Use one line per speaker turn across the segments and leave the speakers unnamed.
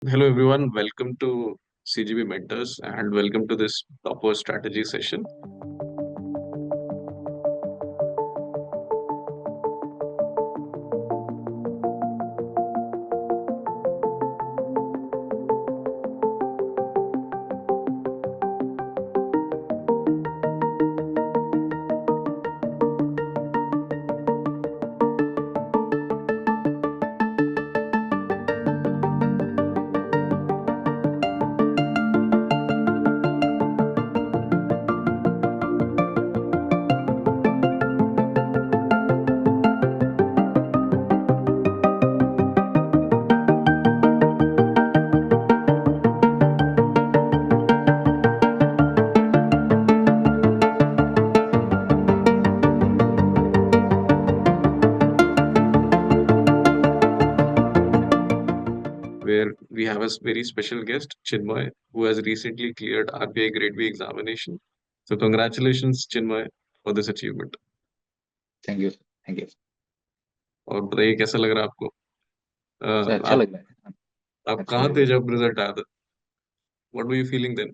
Hello everyone, welcome to CGB Mentors and welcome to this Topper Strategy session. Where we have a very special guest, Chinmay, who has recently cleared RBI Grade B examination. So congratulations, Chinmay, for this achievement.
Thank you sir. Thank you
और बताइए कैसा लग रहा है आपको?
Sir. अच्छा
आप
लग रहा है।
आप
अच्छा
कहाँ
लग
थे
रहा है
जब रिजल्ट आया था? What were you feeling then?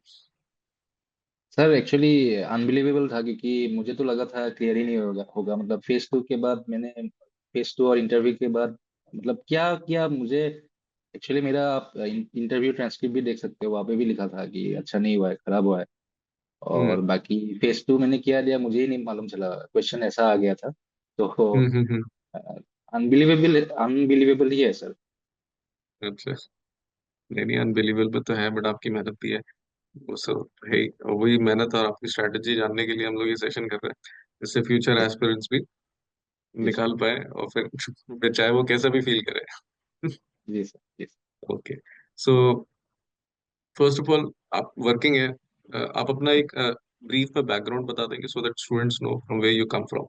Sir. Actually unbelievable था क्योंकि मुझे तो लगा था क्लियर ही नहीं होगा होगा मतलब फेज टू के बाद मैंने फेज टू और इंटरव्यू के बाद मतलब क्या किया मुझे। एक्चुअली मेरा आप इंटरव्यू ट्रांसक्रिप्ट भी देख सकते हो, वहाँ पे भी लिखा था कि अच्छा नहीं हुआ है, खराब हुआ है।
हम्म
और बाकी फेज टू मैंने किया दिया, मुझे ही नहीं मालूम चला, क्वेश्चन ऐसा आ गया था। तो
हम्म।
अनबिलीवेबल अनबिलीवेबल ही है सर।
अच्छा, नहीं नहीं, अनबिलीवेबल तो है बट आपकी मेहनत भी है। वो सब है ही। और वही मेहनत और आपकी स्ट्रैटेजी जानने के लिए हम लोग ये सेशन कर रहे हैं, जिससे फ्यूचर
यस
एस्पिरेंट्स भी
जी सर।
निकाल पाए और फिर फिर चाहे वो कैसा भी फील करे।
जी सर। जी sir.
Okay, so first of all आप वर्किंग है, आप अपना एक ब्रीफ में बैकग्राउंड बता देंगे so that students know from where you come from.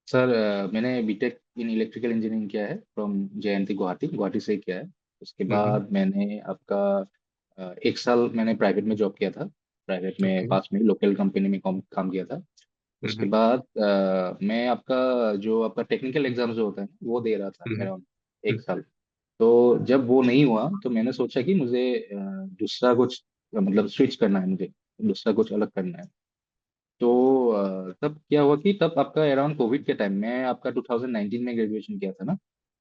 Sir मैंने बीटेक इन इलेक्ट्रिकल इंजीनियरिंग किया है फ्रॉम जेएनटी गुवाहाटी गुवाहाटी से ही किया है। उसके बाद मैंने आपका 1 साल मैंने प्राइवेट में जॉब किया था। प्राइवेट में
ओके।
पास में लोकल कंपनी में काम किया था। उसके बाद मैं आपका जो आपका टेक्निकल एग्जाम जो होता है वो दे रहा था अराउंड 1 साल। तो जब वो नहीं हुआ तो मैंने सोचा कि मुझे दूसरा कुछ मतलब स्विच करना है, मुझे दूसरा कुछ अलग करना है। तो तब क्या हुआ कि तब आपका अराउंड कोविड के टाइम में आपका 2019 में ग्रेजुएशन किया था ना।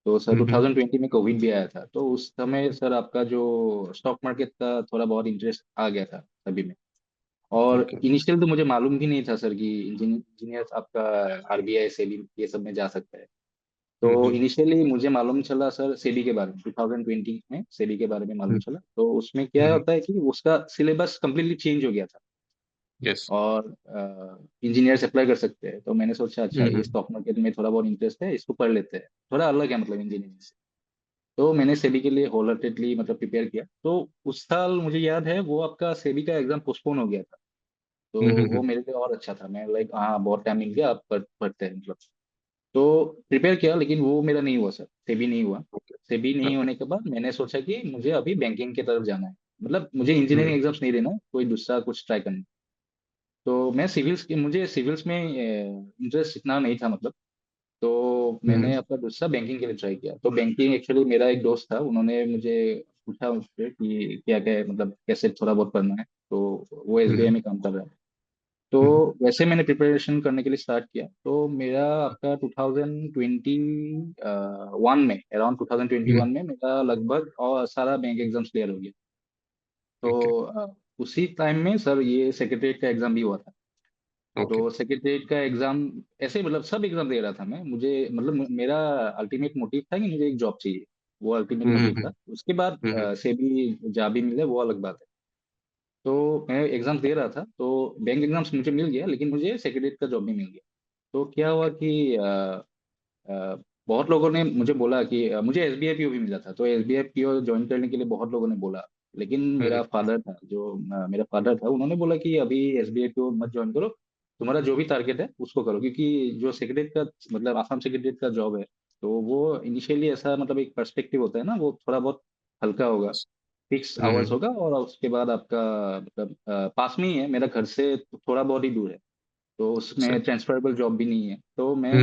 तो सर 2020 में कोविड भी आया था, तो उस समय सर आपका जो स्टॉक मार्केट का थोड़ा बहुत इंटरेस्ट आ गया था सभी में। और
ओके।
इनिशियल तो मुझे मालूम भी नहीं था सर कि इंजीनियर आपका आरबीआई सेबी ये सब में जा सकता है। तो इनिशियली मुझे मालूम चला सर सेबी के बारे में, 2020 में सेबी के बारे में मालूम चला। तो उसमें क्या होता है कि उसका सिलेबस कम्प्लीटली चेंज हो गया था
यस।
और इंजीनियर्स अप्लाई कर सकते हैं। तो मैंने सोचा अच्छा ये स्टॉक मार्केट में थोड़ा बहुत इंटरेस्ट है, इसको पढ़ लेते हैं, थोड़ा अलग है मतलब इंजीनियरिंग से। तो मैंने सेबी के लिए होल हार्टेडली मतलब प्रिपेयर किया। तो उस साल मुझे याद है वो आपका सेबी का एग्जाम पोस्टपोन हो गया था। तो वो मेरे लिए और अच्छा था, मैं लाइक हाँ बहुत टाइम मिल गया, आप पढ़ते हैं मतलब। तो प्रिपेयर किया लेकिन वो मेरा नहीं हुआ सर, सेबी नहीं हुआ।
ओके।
सेबी नहीं
ओके।
होने के बाद मैंने सोचा कि मुझे अभी बैंकिंग की तरफ जाना है, मतलब मुझे इंजीनियरिंग एग्जाम्स नहीं देना, कोई दूसरा कुछ ट्राई करना है। तो मैं सिविल्स की, मुझे सिविल्स में इंटरेस्ट इतना नहीं था मतलब। तो मैंने अपना दूसरा बैंकिंग के लिए ट्राई किया। तो बैंकिंग एक्चुअली मेरा एक दोस्त था, उन्होंने मुझे पूछा उससे कि क्या क्या है मतलब कैसे थोड़ा बहुत पढ़ना है। तो वो एसबीआई में काम कर रहा है। तो वैसे मैंने प्रिपरेशन करने के लिए स्टार्ट किया। तो मेरा आपका 2021 में, अराउंड 2021 में मेरा लगभग और सारा बैंक एग्जाम्स क्लियर हो गया।
ओके।
तो उसी टाइम में सर ये सेक्रेटरीट का एग्जाम भी हुआ था।
ओके।
तो सेक्रेटरीट का एग्जाम ऐसे मतलब सब एग्जाम दे रहा था मैं, मुझे मतलब मेरा अल्टीमेट मोटिव था कि मुझे एक जॉब चाहिए। वो अल्टीमेट मोटिव था। उसके बाद से भी जा भी मिले वो अलग बात है। तो मैं एग्जाम दे रहा था, तो बैंक एग्जाम्स मुझे मिल गया लेकिन मुझे सेक्रेटरीट का जॉब भी मिल गया। तो क्या हुआ कि बहुत लोगों ने मुझे बोला कि मुझे एसबीआई पीओ भी मिला था, तो एसबीआई पीओ ज्वाइन करने के लिए बहुत लोगों ने बोला। लेकिन मेरा फादर था जो मेरा फादर था, उन्होंने बोला कि अभी एसबीआई पीओ मत ज्वाइन करो, तुम्हारा जो भी टारगेट है उसको करो, क्योंकि जो सेक्रेटरी का मतलब आसाम सेक्रेटरी का जॉब है, तो वो इनिशियली ऐसा मतलब एक पर्सपेक्टिव होता है ना, वो थोड़ा बहुत हल्का होगा, फिक्स आवर्स होगा और उसके बाद आपका मतलब पास में ही है, मेरा घर से थोड़ा बहुत ही दूर है। तो उसमें ट्रांसफरेबल जॉब भी नहीं है। तो मैं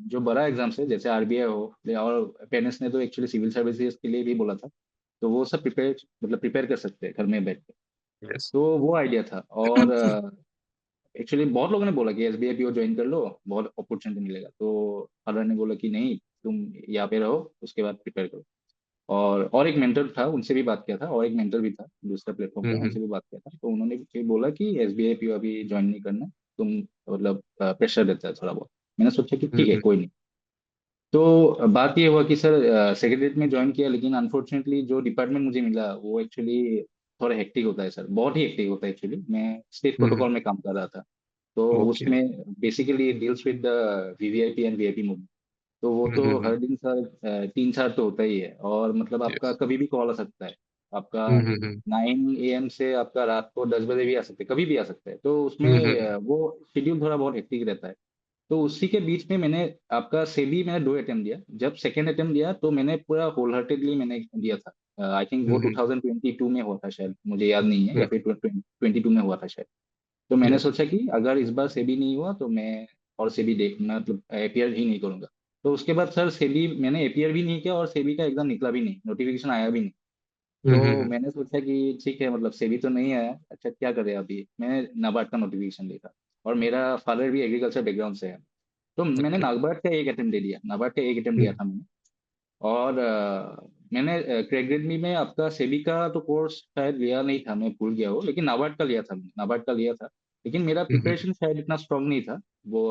जो बड़ा एग्जाम है जैसे आरबीआई हो, और पेरेंट्स ने तो एक्चुअली सिविल सर्विसेज के लिए भी बोला था। तो वो सब प्रिपेयर मतलब प्रिपेयर कर सकते हैं घर में बैठ के।
यस।
तो वो आइडिया था। और एक्चुअली बहुत लोगों ने बोला कि एसबीआई पीओ ज्वाइन कर लो, बहुत अपॉर्चुनिटी मिलेगा। तो फादर ने बोला कि नहीं, तुम यहाँ पे रहो, उसके बाद प्रिपेयर करो। और एक मेंटर था, उनसे भी बात किया था, और एक मेंटर भी था दूसरा प्लेटफॉर्म पे,
हम्म
उनसे भी बात किया था। तो उन्होंने भी बोला कि एसबीआई पीओ अभी ज्वाइन नहीं करना, तुम मतलब प्रेशर रहता है थोड़ा बहुत। मैंने सोचा कि ठीक है,
हम्म
कोई नहीं। तो बात ये हुआ कि सर सेक्रेटरीट में ज्वाइन किया, लेकिन अनफॉर्चुनेटली जो डिपार्टमेंट मुझे मिला वो एक्चुअली थोड़ा हेक्टिक होता है सर, बहुत ही हेक्टिक होता है एक्चुअली। मैं स्टेट
हम्म।
प्रोटोकॉल में काम कर रहा था। तो
ओके।
उसमें basically deals with the VVIP and VIP movement. तो वो तो
हम्म।
हर दिन सर 3-4 तो होता ही है, और मतलब आपका
यस।
कभी भी कॉल आ सकता है। आपका
हम्म।
9 AM से आपका रात को 10 बजे भी आ सकते हैं, कभी भी आ सकता है। तो उसमें
हम्म।
वो शेड्यूल थोड़ा बहुत हेक्टिक रहता है। तो उसी के बीच में मैंने आपका सेबी मैंने 2 अटेम्प्ट दिया। जब सेकेंड अटेम्प्ट दिया तो मैंने पूरा होल हार्टेडली मैंने दिया था। आई थिंक वो
हम्म।
2022 में हुआ था शायद, मुझे याद नहीं है, या फिर 2022 में हुआ था शायद। तो मैंने
यस।
सोचा कि अगर इस बार सेबी नहीं हुआ तो मैं और सेबी देख मतलब अपियर ही नहीं करूंगा। तो उसके बाद सर सेबी मैंने अपियर भी नहीं किया, और सेबी का एग्जाम निकला भी नहीं, नोटिफिकेशन आया भी नहीं। तो
हम्म।
मैंने सोचा कि ठीक है, मतलब सेबी तो नहीं आया, अच्छा क्या करें अभी। मैंने नाबार्ड का नोटिफिकेशन देखा, और मेरा फादर भी एग्रीकल्चर बैकग्राउंड से है। तो मैंने
ओके।
नाबार्ड का एक अटेम्प्ट दे दिया, नाबार्ड का एक अटेम्प्ट दिया था मैंने। और मैंने क्रेडिट में आपका सेबी का तो कोर्स शायद लिया नहीं था, मैं भूल गया हूँ, लेकिन नाबार्ड का लिया था, मैंने नाबार्ड का लिया था। लेकिन मेरा
हम्म।
प्रिपरेशन शायद इतना स्ट्रांग नहीं था। वो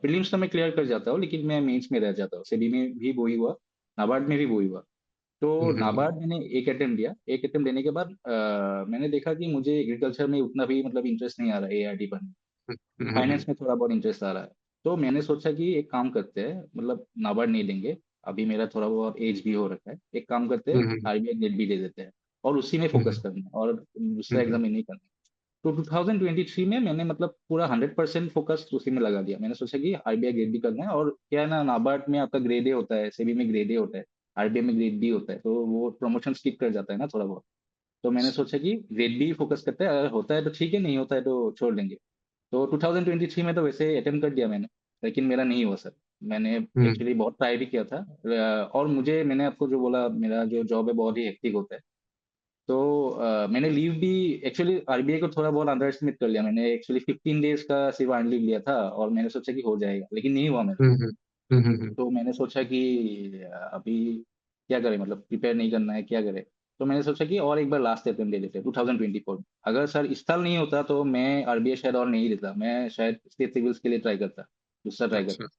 प्रीलिम्स तो मैं क्लियर कर जाता हूँ, लेकिन मैं मेंस में रह जाता हूँ। सेबी में भी वही हुआ, नाबार्ड में भी वही हुआ। तो
हम्म।
नाबार्ड मैंने एक अटेम्प्ट दिया, एक अटेम्प्ट देने के बाद मैंने देखा कि मुझे एग्रीकल्चर में उतना भी मतलब इंटरेस्ट नहीं आ रहा है, एआरडी पर।
हम्म।
फाइनेंस में थोड़ा बहुत इंटरेस्ट आ रहा है। तो मैंने सोचा कि एक काम करते हैं, मतलब नाबार्ड नहीं लेंगे, अभी मेरा थोड़ा बहुत एज भी हो रखा है, एक काम करते हैं
हम्म।
आरबीआई नेट भी दे देते हैं, और उसी में फोकस
हम्म।
करना है, और दूसरा
हम्म।
एग्जाम में नहीं करना है। तो 2023 में मैंने मतलब पूरा 100% फोकस उसी में लगा दिया। मैंने सोचा कि आरबीआई ग्रेड बी करना है, और क्या है ना, नाबार्ड में आपका ग्रेड ए होता है, सेबी में ग्रेड ए होता है, आरबीआई में ग्रेड बी होता है, तो वो प्रमोशन स्किप कर जाता है ना थोड़ा बहुत। तो मैंने सोचा कि ग्रेड बी फोकस करते हैं, अगर होता है तो ठीक है, नहीं होता है तो छोड़ देंगे। तो 2023 में तो वैसे अटेम्प्ट कर दिया मैंने, लेकिन मेरा नहीं हुआ सर। मैंने
हम्म।
एक्चुअली बहुत ट्राई भी किया था। और मुझे मैंने आपको जो बोला, मेरा जो जॉब है बहुत ही हेक्टिक होता है। तो मैंने लीव भी एक्चुअली आरबीआई को थोड़ा बहुत अंडर एस्टिमेट कर लिया। मैंने एक्चुअली 15 डेज का सिर्फ अर्न लीव लिया था, और मैंने सोचा कि हो जाएगा, लेकिन नहीं हुआ मेरा।
हम्म। हम्म।
तो मैंने सोचा कि अभी क्या करें, मतलब प्रिपेयर नहीं करना है, क्या करें। तो मैंने सोचा कि और एक बार लास्ट अटेम्प्ट दे लेते हैं 2024 में। अगर सर इस साल नहीं होता तो मैं आरबीआई शायद और नहीं देता, मैं शायद स्टेट सिविल्स के लिए ट्राई करता, दूसरा ट्राई
अच्छा।
करता।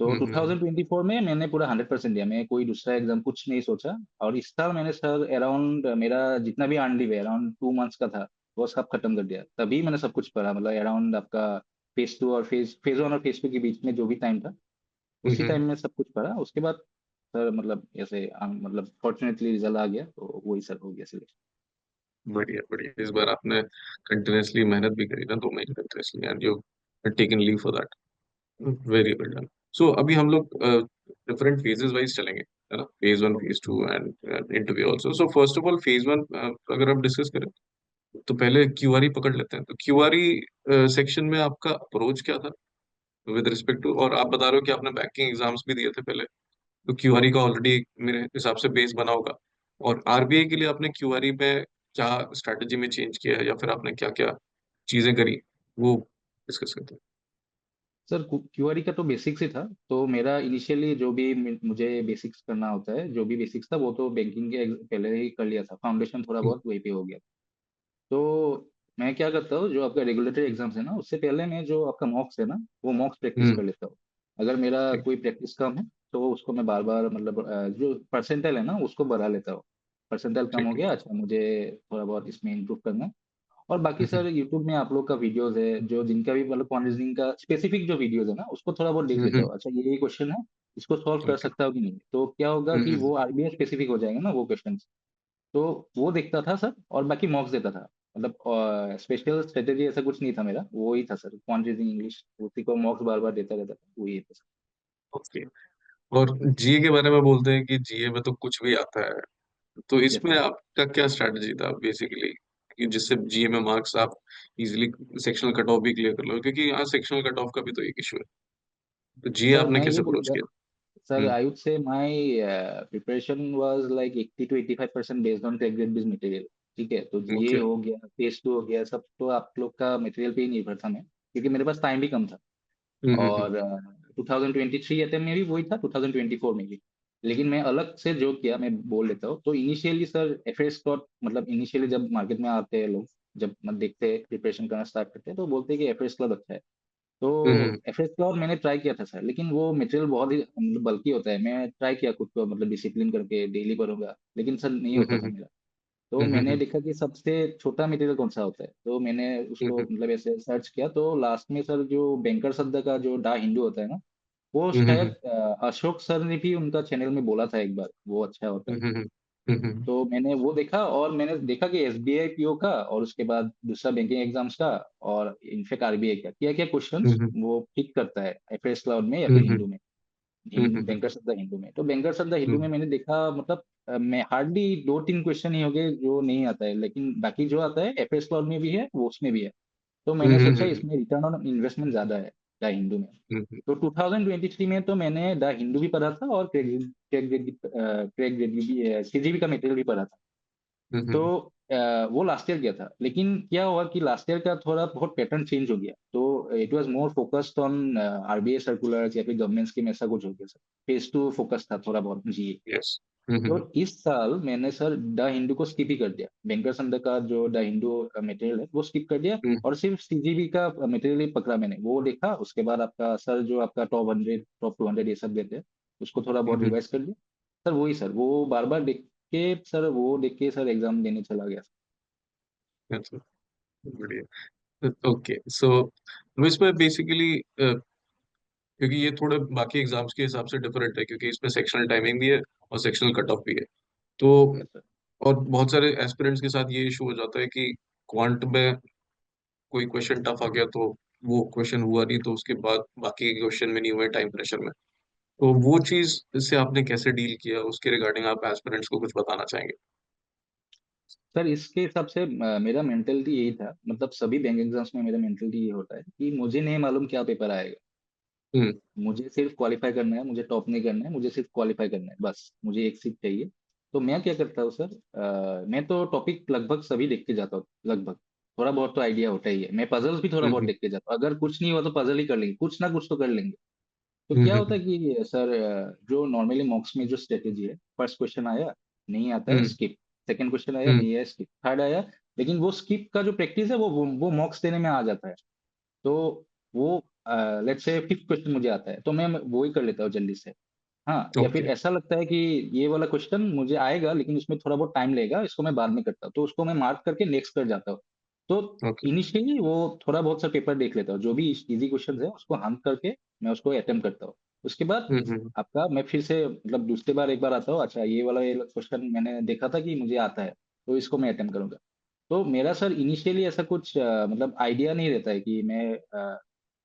तो
हम्म।
2024 में मैंने पूरा 100% दिया, मैं कोई दूसरा एग्जाम कुछ नहीं सोचा। और इस साल मैंने सर अराउंड मेरा जितना भी अर्न लीव है अराउंड 2 मंथ्स का था, वो सब खत्म कर दिया। तभी मैंने सब कुछ पढ़ा, मतलब अराउंड आपका फेज 2 और फेज 1 और फेज 2 के बीच में जो भी टाइम था, उसी
हम्म।
टाइम में सब कुछ पढ़ा। उसके बाद सर मतलब ऐसे मतलब फॉर्चुनेटली रिजल्ट आ गया, तो वही सर हो गया सिलेक्शन।
बढ़िया बढ़िया, इस बार आपने कंटिन्यूअसली मेहनत भी करी ना, 2 महीने continuously, and you taken leave for that. Very well done. So अभी हम लोग डिफरेंट फेजेस वाइज चलेंगे, है ना, phase 1
okay
phase 2 and interview also. So first of all phase 1 अगर आप डिस्कस करें, तो पहले क्यूआरई पकड़ लेते हैं। तो क्यूआरई सेक्शन में आपका अप्रोच क्या था विद रिस्पेक्ट टू, और आप बता रहे हो कि आपने बैंकिंग एग्जाम्स भी दिए थे पहले, तो क्यूआरई का ऑलरेडी मेरे हिसाब से बेस बना होगा। और आरबीआई के लिए आपने क्यूआरई में क्या स्ट्रैटेजी में चेंज किया है, या फिर आपने क्या क्या चीजें करी, वो डिस्कस करते हैं।
सर, क्यूआरई का तो बेसिक्स ही था। तो मेरा इनिशियली जो भी मुझे बेसिक्स करना होता है, जो भी बेसिक्स था वो तो बैंकिंग के पहले ही कर लिया था, फाउंडेशन थोड़ा
हम्म।
बहुत वहीं पे हो गया। तो मैं क्या करता हूँ, जो आपका रेगुलेटरी एग्जाम्स है ना, उससे पहले मैं जो आपका मॉक्स है ना, वो मॉक्स प्रैक्टिस
हम्म।
कर लेता हूँ। अगर मेरा
ठीक।
कोई प्रैक्टिस कम है तो उसको मैं बार बार मतलब जो परसेंटाइल है ना उसको बढ़ा लेता हूँ। परसेंटाइल कम हो
ठीक है।
गया, अच्छा मुझे थोड़ा बहुत इसमें इंप्रूव करना है। और बाकी
हम्म।
सर यूट्यूब में आप लोग का वीडियोस है, जो जिनका भी मतलब क्वांटिजिंग का स्पेसिफिक जो वीडियोस है ना, उसको थोड़ा बहुत देख लेता
हम्म।
हूँ। अच्छा ये क्वेश्चन है, इसको सॉल्व कर
ओके।
सकता हूँ कि नहीं, तो क्या होगा कि
हम्म।
वो आरबीआई स्पेसिफिक हो जाएगा ना वो क्वेश्चन। तो वो देखता था सर, और बाकी मॉक्स देता था। मतलब स्पेशल स्ट्रेटेजी ऐसा कुछ नहीं था मेरा, वो ही था सर, क्वांटिजिंग इंग्लिश, उसी को मॉक्स बार बार देता रहता था, वही था सर।
ओके। और जीए के बारे में बोलते हैं कि जीए में तो कुछ भी आता है, तो
यस
इसमें
सर।
आपका क्या स्ट्रैटेजी था बेसिकली, कि जिससे जीए में मार्क्स आप इजीली सेक्शनल कट ऑफ भी क्लियर कर लो, क्योंकि यहाँ सेक्शनल कट ऑफ का भी तो एक इशू है। तो जीए
सर
आपने
मैं
कैसे
ये
अप्रोच
बोलूंगा,
किया?
Sir
hmm.
I would say my preparation was like 80 to 85% based on crack base material. ठीक है, तो ये
ओके।
हो गया, फेज टू हो गया, सब तो आप लोग का मटेरियल पे ही निर्भर था मैं, क्योंकि मेरे पास टाइम भी कम था।
हम्म।
और 2023 अटेम्प्ट में भी वही था, 2024 में भी। लेकिन मैं अलग से जो किया मैं बोल लेता हूँ। तो initially sir F S slot, मतलब इनिशियली जब मार्केट में आते हैं लोग, जब देखते हैं प्रिपरेशन करना स्टार्ट करते हैं, तो बोलते हैं कि एफ एस क्लब अच्छा है। तो
हम्म।
एफ एस क्लब मैंने ट्राई किया था सर, लेकिन वो मटेरियल बहुत ही मतलब बल्की होता है। मैं ट्राई किया खुद को, मतलब डिसिप्लिन करके डेली करूंगा, लेकिन सर नहीं
हम्म।
होता था
हम्म।
मेरा। तो मैंने
हम्म।
देखा कि सबसे छोटा मटेरियल कौन सा होता है, तो मैंने उसको मतलब ऐसे सर्च किया। तो लास्ट में सर जो बैंकर शब्द का जो डा हिंदू होता है ना, वो शायद
हम्म।
अशोक सर ने भी उनका चैनल में बोला था एक बार, वो अच्छा होता है।
हम्म। हम्म।
तो मैंने वो देखा, और मैंने देखा कि एसबीआई पीओ का, और उसके बाद दूसरा बैंकिंग एग्जाम्स का, और इनफेक्ट आरबीआई का क्या क्या क्वेश्चंस
हम्म।
वो ठीक करता है एफएस क्लाउड में या फिर
हम्म।
हिंदू में,
हम्म।
बैंकर शब्द हिंदू में। तो बैंकर शब्द हिंदू में
हम्म।
मैंने देखा, मतलब मैं हार्डली 2-3 क्वेश्चन ही हो गए जो नहीं आता है, लेकिन बाकी जो आता है एफएस क्लाउड में भी है, वो उसमें भी है। तो मैंने सोचा
हम्म।
इसमें रिटर्न ऑन इन्वेस्टमेंट ज्यादा है द हिंदू में।
हम्म।
तो 2023 में तो मैंने द हिंदू भी पढ़ा था, और सीजीबी का मटेरियल भी पढ़ा था। तो
हम्म।
वो लास्ट ईयर गया था, लेकिन क्या हुआ कि लास्ट ईयर का थोड़ा बहुत पैटर्न चेंज हो गया। तो it was more focused on RBI circulars या फिर गवर्नमेंट स्कीम, ऐसा कुछ हो गया सर। फेज टू फोकस था थोड़ा बहुत जी।
यस।
तो इस साल मैंने सर द हिंदू को स्किप ही कर दिया, बैंकर संघ का जो द हिंदू मटेरियल है वो स्किप कर दिया, और सिर्फ सीजीबी का मटेरियल ही पकड़ा मैंने, वो देखा। उसके बाद आपका सर जो आपका टॉप 100 टॉप 200 ये सब देते हैं, उसको थोड़ा बहुत रिवाइज कर दिया। सर वही सर, वो बार बार देख के सर, वो देख के सर एग्जाम देने चला गया।
अच्छा, बढ़िया। ओके, सो इसमें बेसिकली क्योंकि ये थोड़े बाकी एग्जाम्स के हिसाब से डिफरेंट है, क्योंकि इसमें सेक्शनल टाइमिंग भी है और सेक्शनल कट ऑफ भी है। तो
यस सर।
और बहुत सारे एस्पिरेंट्स के साथ ये इशू हो जाता है कि क्वांट में कोई क्वेश्चन टफ आ गया तो वो क्वेश्चन हुआ नहीं, तो उसके बाद बाकी क्वेश्चन में नहीं हुए टाइम प्रेशर में। तो वो चीज से आपने कैसे डील किया, उसके रिगार्डिंग आप एस्पिरेंट्स को कुछ बताना चाहेंगे?
सर इसके हिसाब से मेरा मेंटेलिटी यही था, मतलब सभी बैंक एग्जाम्स में मेरा मेंटेलिटी ये होता है कि मुझे नहीं मालूम क्या पेपर आएगा,
हम्म।
मुझे सिर्फ क्वालिफाई करना है, मुझे टॉप नहीं करना है, मुझे सिर्फ क्वालिफाई करना है, बस मुझे एक सीट चाहिए। तो मैं क्या करता हूँ सर, मैं तो टॉपिक लगभग सभी देख के जाता हूँ, लगभग। थोड़ा बहुत तो आइडिया होता ही है, मैं पजल्स भी थोड़ा बहुत
हम्म।
देख के जाता हूँ। अगर कुछ नहीं हुआ तो पजल ही कर लेंगे, कुछ ना कुछ तो कर लेंगे। तो क्या होता
हम्म।
है कि सर जो नॉर्मली मॉक्स में जो स्ट्रेटेजी है, फर्स्ट क्वेश्चन आया, नहीं आता है
हम्म।
स्किप। सेकंड क्वेश्चन आया,
हम्म।
नहीं आया स्किप। थर्ड आया, लेकिन वो स्किप का जो प्रैक्टिस है वो मॉक्स देने में आ जाता है। तो वो लेट्स से फिफ्थ क्वेश्चन मुझे आता है, तो मैं वो ही कर लेता हूँ जल्दी से। हाँ, या फिर
ओके।
ऐसा लगता है कि ये वाला क्वेश्चन मुझे आएगा, लेकिन उसमें थोड़ा बहुत टाइम लगेगा, इसको मैं बाद में करता हूँ, तो उसको मैं मार्क करके नेक्स्ट कर जाता हूँ। तो
ओके।
इनिशियली वो थोड़ा बहुत सा पेपर देख लेता हूँ, जो भी इजी क्वेश्चन है उसको हंट करके मैं उसको अटेम्प्ट करता हूँ। उसके बाद
हम्म।
आपका मैं फिर से मतलब दूसरे बार एक बार आता हूँ, अच्छा ये क्वेश्चन मैंने देखा था कि मुझे आता है, तो इसको मैं अटेम्प्ट करूंगा। तो मेरा सर इनिशियली ऐसा कुछ मतलब आइडिया नहीं रहता है कि मैं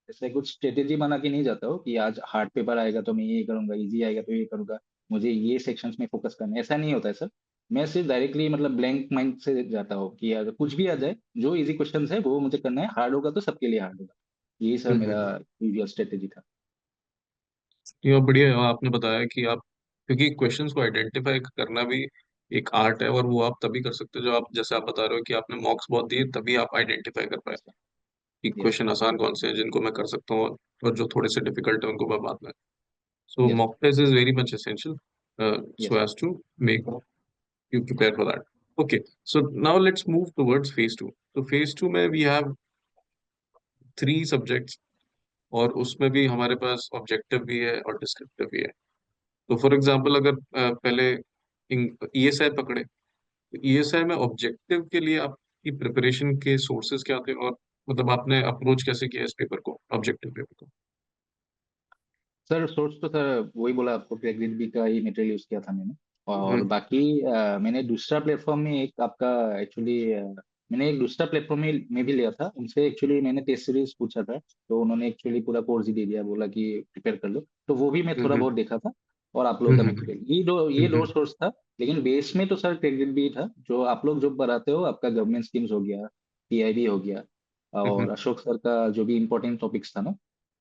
ऐसे कुछ स्ट्रेटेजी बना के नहीं जाता हूँ कि आज हार्ड पेपर आएगा तो मैं ये करूंगा, इजी आएगा तो ये करूंगा, मुझे ये सेक्शंस में फोकस करना है, ऐसा नहीं होता है सर। मैं सिर्फ डायरेक्टली मतलब ब्लैंक माइंड से जाता हूँ कि यार कुछ भी आ जाए, जो इजी क्वेश्चन है वो मुझे करना है, हार्ड होगा तो सबके लिए हार्ड होगा। यही सर मेरा
हम्म।
यूजुअल स्ट्रेटेजी था।
ये बढ़िया है, आपने बताया कि आप, क्योंकि क्वेश्चंस को आइडेंटिफाई करना भी एक आर्ट है, और वो आप तभी कर सकते हो जो आप, जैसे आप बता रहे हो कि आपने मॉक्स बहुत दिए तभी आप आइडेंटिफाई कर पाए
यस सर।
कि
यस
क्वेश्चन आसान कौन से हैं जिनको मैं कर सकता हूँ, और जो थोड़े से डिफिकल्ट है उनको मैं बाद में। So
yes
mock test is very much essential
yes
so as to make you prepare for that. Okay, so now let's move towards phase 2. So phase 2 में we have 3 subjects, और उसमें भी हमारे पास ऑब्जेक्टिव भी है और डिस्क्रिप्टिव भी है। तो फॉर एग्जांपल अगर पहले ईएसआई पकड़े, तो ईएसआई में ऑब्जेक्टिव के लिए आपकी प्रिपरेशन के सोर्सेज क्या थे, और मतलब आपने अप्रोच कैसे किया इस पेपर को, ऑब्जेक्टिव पेपर को?
सर, सोर्स तो सर वही बोला आपको, प्रेगनेंट का ही मटेरियल यूज किया था मैंने। और
हम्म।
बाकी मैंने दूसरा प्लेटफॉर्म में एक आपका एक्चुअली मैंने एक दूसरा प्लेटफॉर्म में भी लिया था, उनसे एक्चुअली मैंने टेस्ट सीरीज पूछा था। तो उन्होंने एक्चुअली पूरा कोर्स ही दे दिया, बोला कि प्रिपेयर कर लो। तो वो भी मैं थोड़ा
हम्म।
बहुत देखा था। और आप लोगों का
हम्म।
मटेरियल, ये दो
हम्म।
सोर्स था। लेकिन बेस में तो सर प्रेगनेंट भी था, जो आप लोग जो पढ़ाते हो, आपका गवर्नमेंट स्कीम्स हो गया, पीआईबी हो गया, और
हम्म।
अशोक सर का जो भी इम्पोर्टेंट टॉपिक्स था ना,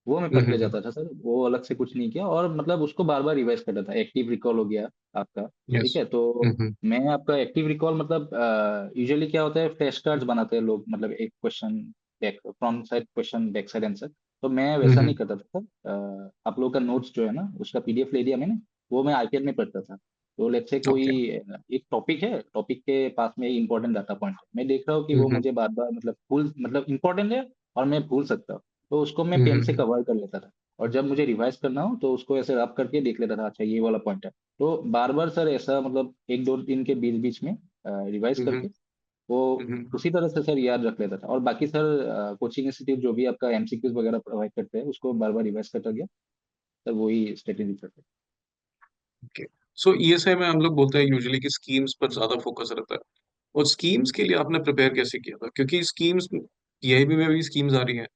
वो मैं पढ़ के जाता था सर, वो अलग से कुछ नहीं किया, और मतलब उसको बार बार रिवाइज करता था। एक्टिव रिकॉल हो गया आपका,
यस।
ठीक है। तो मैं आपका एक्टिव रिकॉल मतलब यूजुअली क्या होता है, फ्लैश कार्ड्स बनाते हैं लोग, मतलब एक question back front side question back side answer. तो मैं वैसा नहीं करता था सर। आप लोगों का नोट्स जो है ना, उसका पीडीएफ ले लिया मैंने, वो मैं आईपैड में पढ़ता था। तो लेट्स से कोई
ओके।
एक टॉपिक है, टॉपिक के पास में इंपॉर्टेंट डाटा पॉइंट है, मैं देख रहा हूँ कि वो मुझे बार बार मतलब भूल, मतलब इंपॉर्टेंट है और मैं भूल सकता हूँ, तो उसको मैं पेन से कवर कर लेता था। और जब मुझे रिवाइज करना हो तो उसको ऐसे रब करके देख लेता था, अच्छा ये वाला पॉइंट है। तो बार बार सर ऐसा मतलब एक दो दिन के बीच बीच में रिवाइज करके वो उसी तरह से सर याद रख लेता था। और बाकी सर कोचिंग इंस्टीट्यूट जो भी आपका एमसीक्यूज वगैरह प्रोवाइड करते हैं, उसको बार बार रिवाइज करता गया। सर वही स्ट्रेटेजी करते हैं।
ओके। सो ईएसआई में हम लोग बोलते हैं यूजुअली कि स्कीम्स पर ज्यादा फोकस रहता है, और स्कीम्स के लिए आपने प्रिपेयर कैसे किया था? क्योंकि स्कीम्स, पीआईबी में भी स्कीम्स आ रही हैं,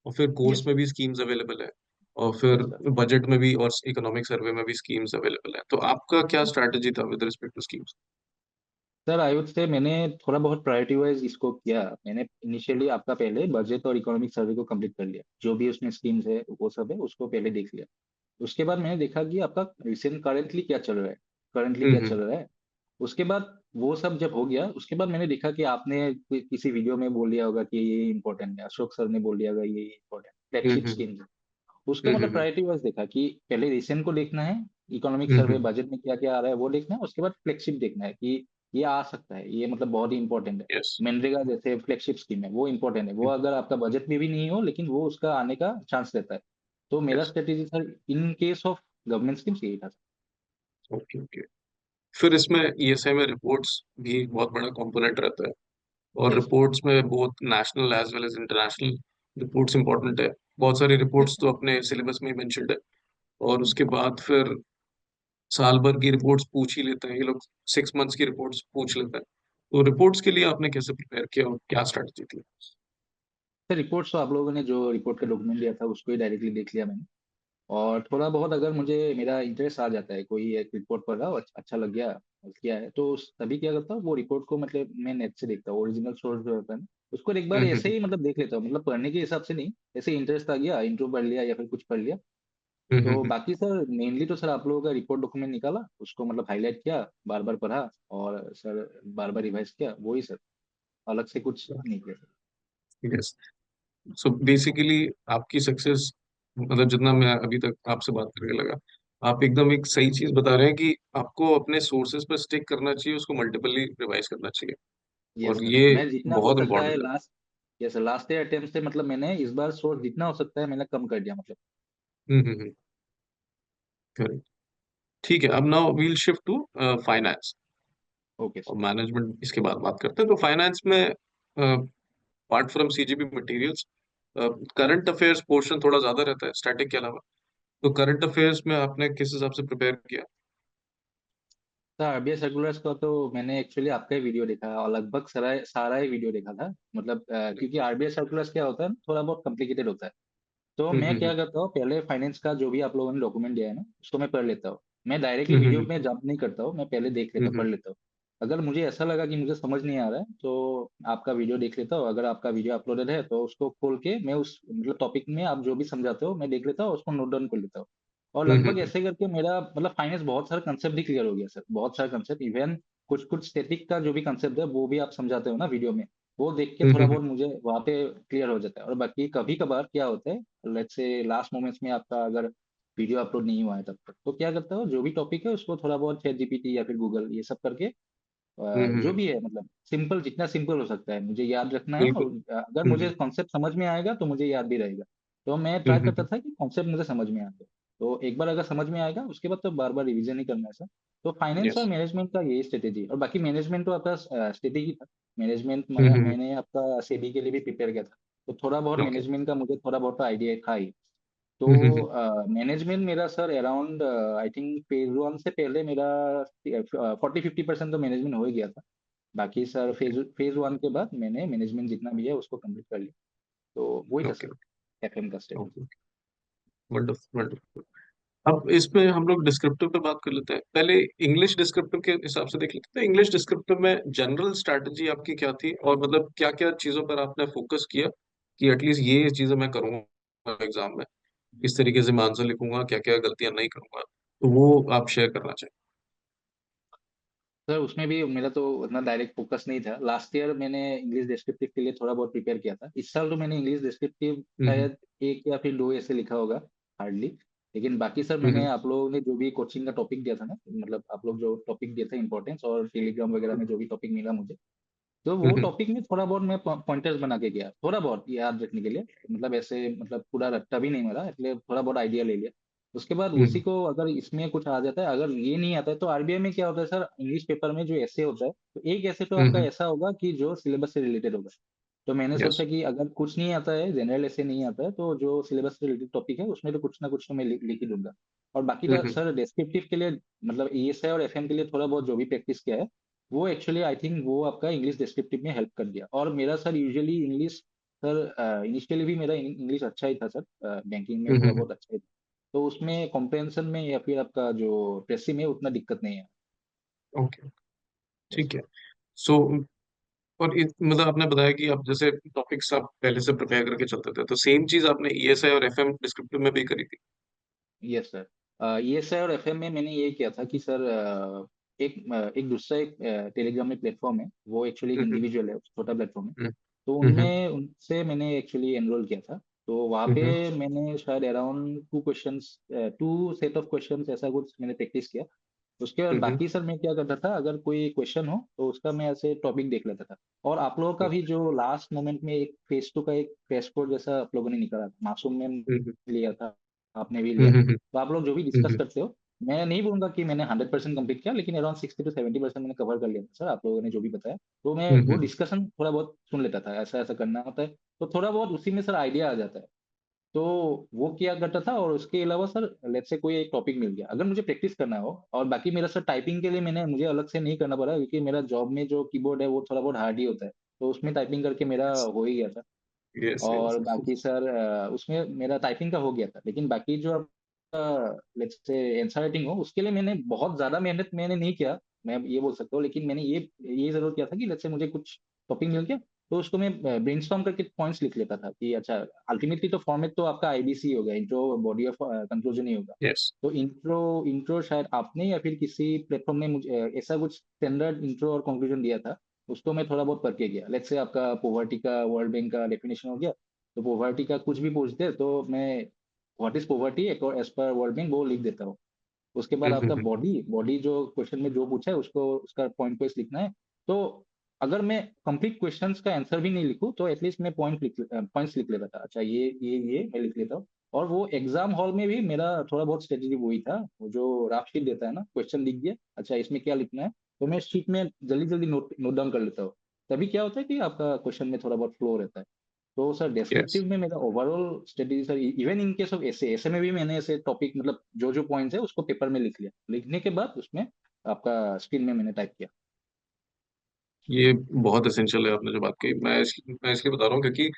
और फिर कोर्स
यस
में भी स्कीम्स अवेलेबल है, और फिर
यस सर।
बजट में भी और इकोनॉमिक सर्वे में भी स्कीम्स अवेलेबल है। तो आपका क्या स्ट्रैटेजी था with respect to schemes?
Sir I would say मैंने थोड़ा बहुत प्रायोरिटी वाइज इसको किया। मैंने इनिशियली आपका पहले बजट और इकोनॉमिक सर्वे को कंप्लीट कर लिया, जो भी उसमें स्कीम्स है वो सब है उसको पहले देख लिया। उसके बाद मैंने देखा कि आपका रिसेंट करेंटली क्या चल रहा है, करंटली क्या चल
हम्म।
रहा है। उसके बाद वो सब जब हो गया, उसके बाद मैंने देखा कि आपने किसी वीडियो में बोल दिया होगा कि ये इंपॉर्टेंट है, अशोक सर ने बोल दिया होगा ये इंपॉर्टेंट फ्लैगशिप
हम्म।
स्कीम। उसको मतलब
हम्म।
प्रायोरिटी वाइज देखा कि पहले रिसेंट को देखना है, इकोनॉमिक सर्वे
हम्म।
बजट में क्या क्या आ रहा है वो देखना है। उसके बाद फ्लैगशिप देखना है कि ये आ सकता है, ये मतलब बहुत ही इंपॉर्टेंट है।
यस।
मनरेगा जैसे फ्लैगशिप स्कीम है, वो इंपॉर्टेंट है, वो अगर आपका बजट में भी नहीं हो लेकिन वो उसका आने का चांस रहता है। तो मेरा
yes.
Strategy sir in case of government schemes यही था।
Okay okay. फिर इसमें ईएसआई में रिपोर्ट्स भी एक बहुत बड़ा कंपोनेंट रहता है, और
यस
रिपोर्ट्स में बहुत national as well as international reports important है। बहुत सारी
यस
रिपोर्ट्स तो अपने सिलेबस में ही मेंशन्ड है, और उसके बाद फिर साल भर की रिपोर्ट्स पूछ ही लेते हैं ये लोग, 6 मंथ्स की रिपोर्ट्स पूछ लेते हैं। तो रिपोर्ट्स के लिए आपने कैसे प्रिपेयर किया और क्या स्ट्रेटजी थी?
सर रिपोर्ट्स तो आप लोगों ने जो रिपोर्ट का डॉक्यूमेंट दिया था उसको ही डायरेक्टली देख लिया मैंने। और थोड़ा बहुत अगर मुझे मेरा इंटरेस्ट आ जाता है, कोई एक रिपोर्ट पढ़ रहा हूँ अच्छा लग गया क्या है, तो तभी क्या करता हूँ वो रिपोर्ट को मतलब मैं नेट से देखता हूँ, ओरिजिनल सोर्स जो होता है ना, उसको एक बार ऐसे
हम्म।
ही मतलब देख लेता हूँ, मतलब पढ़ने के हिसाब से नहीं, ऐसे इंटरेस्ट आ गया इंट्रो पढ़ लिया या फिर कुछ पढ़ लिया। तो
हम्म।
बाकी सर मेनली तो सर आप लोगों का रिपोर्ट डॉक्यूमेंट निकाला, उसको मतलब हाईलाइट किया, बार बार पढ़ा, और सर बार बार रिवाइज किया, वही सर, अलग से कुछ नहीं किया सर।
यस। सो बेसिकली आपकी सक्सेस, मतलब जितना मैं अभी तक आपसे बात करके लगा, आप एकदम एक सही चीज बता रहे हैं कि आपको अपने सोर्सेज पर स्टिक करना चाहिए, उसको मल्टीपली रिवाइज करना चाहिए,
यस
और
सर,
ये
मैं जितना हो
बहुत
सकता है
इंपॉर्टेंट है।
Last, yes last year attempt से मतलब मैंने इस बार सोर्स जितना हो सकता है मैंने कम कर दिया मतलब।
हम्म। करेक्ट। ठीक है, अब now we'll shift to finance
okay
और
सर।
मैनेजमेंट, इसके बाद बात करते हैं। तो फाइनेंस में apart from CGP materials, current affairs portion थोड़ा ज्यादा रहता है स्टैटिक के अलावा। तो करंट अफेयर्स में आपने किस हिसाब से प्रिपेयर किया?
सर आरबीआई सर्कुलर्स का तो मैंने एक्चुअली आपका ही वीडियो देखा है, और लगभग सारा सारा ही वीडियो देखा था। मतलब क्योंकि आरबीआई सर्कुलर्स क्या होता है ना, थोड़ा बहुत कॉम्प्लिकेटेड होता है। तो मैं
हम्म।
क्या करता हूँ, पहले फाइनेंस का जो भी आप लोगों ने डॉक्यूमेंट दिया है ना, उसको मैं पढ़ लेता हूँ। मैं डायरेक्टली वीडियो
हम्म।
में जंप नहीं करता हूँ, मैं पहले देख लेता हूँ,
हम्म।
पढ़ लेता हूँ। अगर मुझे ऐसा लगा कि मुझे समझ नहीं आ रहा है तो आपका वीडियो देख लेता हूँ। अगर आपका वीडियो अपलोडेड है तो उसको खोल के मैं उस मतलब टॉपिक में आप जो भी समझाते हो मैं देख लेता हूँ, उसको नोट डाउन कर लेता हूँ। और लगभग
हम्म।
ऐसे करके मेरा मतलब फाइनेंस बहुत सारा कंसेप्ट भी क्लियर हो गया सर, बहुत सारा कंसेप्ट। इवन कुछ कुछ स्टैटिक का जो भी कंसेप्ट है वो भी आप समझाते हो ना वीडियो में, वो देख के थोड़ा
हम्म।
बहुत मुझे वहाँ पे क्लियर हो जाता है। और बाकी कभी कभार क्या होता है, लेट्स से लास्ट मोमेंट्स में आपका अगर वीडियो अपलोड नहीं हुआ है तब तक, तो क्या करता हो जो भी टॉपिक है उसको थोड़ा बहुत चैट जीपीटी या फिर गूगल ये सब करके जो
हम्म।
भी है मतलब सिंपल, जितना सिंपल हो सकता है मुझे याद रखना है। और
बिल्कुल।
अगर मुझे
हम्म।
कॉन्सेप्ट समझ में आएगा तो मुझे याद भी रहेगा। तो मैं ट्राई करता
हम्म।
था कि कॉन्सेप्ट मुझे समझ में आ जाए। तो एक बार अगर समझ में आएगा उसके बाद तो बार बार रिवीजन नहीं करना है सर। तो फाइनेंस और
यस।
मैनेजमेंट का यही स्ट्रेटेजी। और बाकी मैनेजमेंट तो आपका स्ट्रेटेजी था। मैनेजमेंट
हम्म।
मैंने आपका सेबी के लिए भी प्रिपेयर किया था। तो थोड़ा बहुत
ओके।
मैनेजमेंट का मुझे थोड़ा बहुत आइडिया था ही। तो
हम्म।
मैनेजमेंट मेरा sir around I think phase one से पहले मेरा 40-50% तो मैनेजमेंट हो ही गया था। बाकी सर फेज फेज वन के बाद मैंने मैनेजमेंट जितना भी है उसको कंप्लीट कर लिया। तो वही था
ओके।
सर एफएम का स्ट्रेटेजी।
ओके। Wonderful wonderful. अब इसमें हम लोग डिस्क्रिप्टिव पे बात कर लेते हैं। पहले इंग्लिश डिस्क्रिप्टिव के हिसाब से देख लेते हैं। इंग्लिश डिस्क्रिप्टिव में जनरल स्ट्रैटेजी आपकी क्या थी, और मतलब क्या क्या चीजों पर आपने फोकस किया कि एटलीस्ट ये चीजें मैं करूंगा एग्जाम में? इस तरीके से मैं आंसर लिखूंगा, क्या क्या गलतियां नहीं करूंगा, तो वो आप शेयर करना चाहिए।
सर उसमें भी मेरा तो उतना डायरेक्ट फोकस नहीं था। लास्ट ईयर मैंने इंग्लिश डिस्क्रिप्टिव के लिए थोड़ा बहुत प्रिपेयर किया था। इस साल तो मैंने इंग्लिश डिस्क्रिप्टिव
हम्म
शायद एक या फिर दो ऐसे लिखा होगा, हार्डली। लेकिन बाकी सर मैंने
हम्म
आप लोगों ने जो भी कोचिंग का टॉपिक दिया था ना, मतलब आप लोग जो टॉपिक दिए थे इंपॉर्टेंस, और टेलीग्राम वगैरह में जो भी टॉपिक मिला मुझे, तो वो
हम्म
टॉपिक में थोड़ा बहुत मैं पॉइंटर्स बना के गया, थोड़ा बहुत याद रखने के लिए। मतलब ऐसे मतलब पूरा रट्टा भी नहीं मारा, इसलिए थोड़ा बहुत आइडिया ले लिया। उसके बाद उसी
हम्म
को अगर इसमें कुछ आ जाता है, अगर ये नहीं आता है, तो आरबीआई में क्या होता है सर, इंग्लिश पेपर में जो ऐसे होता है, तो एक ऐसे तो आपका
हम्म।
ऐसा होगा कि जो सिलेबस से रिलेटेड होगा। तो मैंने
यस।
सोचा कि अगर कुछ नहीं आता है, जनरल ऐसे नहीं आता है, तो जो सिलेबस से रिलेटेड टॉपिक है उसमें तो कुछ ना कुछ तो मैं लिख ही दूंगा। और बाकी तो
हम्म
सर डिस्क्रिप्टिव के लिए, मतलब ईएसआई और एफएम के लिए थोड़ा बहुत जो भी प्रैक्टिस किया है, वो एक्चुअली आई थिंक वो आपका इंग्लिश डिस्क्रिप्टिव में हेल्प कर दिया। और मेरा sir usually English, sir initially भी मेरा इंग्लिश अच्छा ही था सर, बैंकिंग में थोड़ा
हम्म।
बहुत अच्छा ही था। तो उसमें कॉम्प्रहेंशन में या फिर आपका जो प्रेसी में उतना दिक्कत नहीं है।
ओके।
यस।
ठीक है। सो और मतलब आपने बताया कि आप जैसे टॉपिक्स आप पहले से प्रिपेयर करके चलते थे, तो सेम चीज आपने ईएसआई और एफएम डिस्क्रिप्टिव में भी करी थी?
Yes sir. ईएसआई और एफएम में मैंने ये किया था कि सर एक दूसरा एक टेलीग्राम में प्लेटफॉर्म है, वो एक्चुअली एक
हम्म
इंडिविजुअल है, छोटा प्लेटफॉर्म है।
हम्म
तो
हम्म
उनमें उनसे मैंने एक्चुअली एनरोल किया था। तो वहाँ पे
हम्म
मैंने शायद around two set of questions ऐसा कुछ मैंने प्रैक्टिस किया। उसके बाद
हम्म
बाकी सर मैं क्या करता था, अगर कोई क्वेश्चन हो तो उसका मैं ऐसे टॉपिक देख लेता था। और आप लोगों का भी जो लास्ट मोमेंट में एक फेस टू का एक क्रैश कोर्स जैसा आप लोगों ने निकाला था, मासूम ने
हम्म
लिया था, आपने भी लिया।
हम्म
तो आप लोग जो भी डिस्कस
हम्म
करते हो, मैं नहीं बोलूंगा कि मैंने 100% कंप्लीट किया, लेकिन अराउंड 60 to 70% मैंने कवर कर लिया था सर, आप लोगों ने जो भी बताया। तो मैं वो
हम्म।
डिस्कशन थोड़ा बहुत सुन लेता था, ऐसा ऐसा करना होता है। तो थोड़ा बहुत उसी में सर आइडिया आ जाता है। तो वो किया करता था। और उसके अलावा सर लेट्स से कोई एक टॉपिक मिल गया, अगर मुझे प्रैक्टिस करना हो, और बाकी मेरा सर टाइपिंग के लिए मुझे अलग से नहीं करना पड़ा, क्योंकि मेरा जॉब में जो कीबोर्ड है वो थोड़ा बहुत हार्ड ही होता है। तो उसमें टाइपिंग करके मेरा हो ही गया था।
Yes yes.
और बाकी सर उसमें मेरा टाइपिंग का हो गया था। लेकिन बाकी जो आपका लेट्स से आंसर राइटिंग हो, उसके लिए मैंने बहुत ज्यादा मेहनत मैंने नहीं किया, मैं ये बोल सकता हूँ। लेकिन मैंने ये जरूर किया था कि लेट्स से मुझे कुछ टॉपिक मिल गया, तो उसको मैं ब्रेनस्टॉर्म करके पॉइंट्स लिख लेता था कि अच्छा, अल्टीमेटली तो फॉर्मेट तो आपका आईबीसी होगा, इंट्रो बॉडी ऑफ कंक्लूजन ही होगा।
यस।
तो इंट्रो इंट्रो शायद आपने या फिर किसी प्लेटफॉर्म ने मुझे ऐसा कुछ स्टैंडर्ड इंट्रो और कंक्लूजन दिया था। उसको मैं थोड़ा बहुत करके गया। लेट्स से आपका पोवर्टी का वर्ल्ड बैंक का डेफिनेशन हो गया, तो पोवर्टी का कुछ भी पूछ दे तो मैं what is poverty as per World Bank वो लिख देता हूँ। उसके बाद आपका
हम्म।
बॉडी बॉडी जो क्वेश्चन में जो पूछा है उसको उसका पॉइंट वाइज लिखना है। तो अगर मैं कंप्लीट क्वेश्चंस का आंसर भी नहीं लिखूं, तो एटलीस्ट मैं पॉइंट्स लिख लेता था। अच्छा ये मैं लिख लेता हूँ। और वो एग्जाम हॉल में भी मेरा थोड़ा बहुत स्ट्रेटेजी वही था, वो जो राफ शीट देता है ना, क्वेश्चन लिख दिया, अच्छा इसमें क्या लिखना है, तो मैं शीट में जल्दी जल्दी नोट डाउन कर लेता हूँ। तभी क्या होता है कि आपका क्वेश्चन में थोड़ा बहुत फ्लो रहता है। तो सर
यस।
डेस्क्रिप्टिव में मेरा overall strategy sir, even in case of ऐसे ऐसे में भी मैंने ऐसे टॉपिक, मतलब जो जो पॉइंट्स है उसको पेपर में लिख लिया, लिखने के बाद उसमें आपका स्क्रीन में मैंने टाइप किया।
ये बहुत एसेंशियल है आपने जो बात कही। मैं इसलिए बता रहा हूँ क्योंकि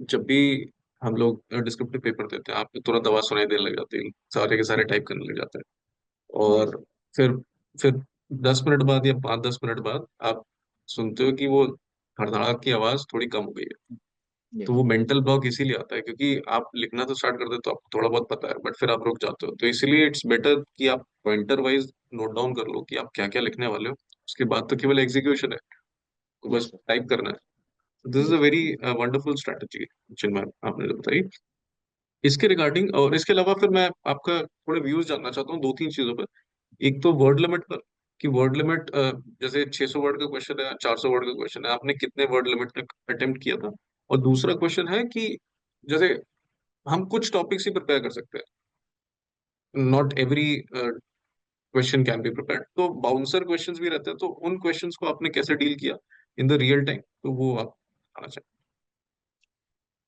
जब भी हम लोग डिस्क्रिप्टिव पेपर देते हैं, आपको तुरंत आवाज सुनाई देने लग जाती है, सारे के सारे टाइप करने लग जाते हैं।
यस।
और फिर फिर 10 मिनट बाद या 5-10 मिनट बाद आप सुनते हो कि वो धड़धड़ाहट की आवाज थोड़ी कम हो गई है। तो
यस।
वो मेंटल ब्लॉक इसीलिए आता है क्योंकि आप लिखना तो स्टार्ट कर देते हो, आपको थोड़ा बहुत पता है, बट फिर आप रुक जाते हो। तो इसीलिए इट्स बेटर कि आप पॉइंटर वाइज नोट डाउन कर लो कि आप क्या क्या लिखने वाले हो। उसके बाद तो केवल एग्जीक्यूशन है, तो बस
यस सर।
टाइप करना है। This is a
yes.
Very wonderful strategy जिनमें आपने जो बताई। इसके रिगार्डिंग और इसके अलावा फिर मैं आपका थोड़े व्यूज जानना चाहता हूँ 2-3 चीजों पर। एक तो वर्ड लिमिट पर, कि वर्ड लिमिट जैसे 600 वर्ड का क्वेश्चन है, 400 वर्ड का क्वेश्चन है, आपने कितने वर्ड लिमिट तक अटेम्प्ट किया था? और दूसरा क्वेश्चन है कि जैसे हम कुछ टॉपिक्स ही प्रिपेयर कर सकते हैं, not every question can be prepared, तो बाउंसर क्वेश्चंस भी रहते हैं, तो उन क्वेश्चंस को आपने कैसे डील किया इन द रियल टाइम, तो वो आप आना चाहिए।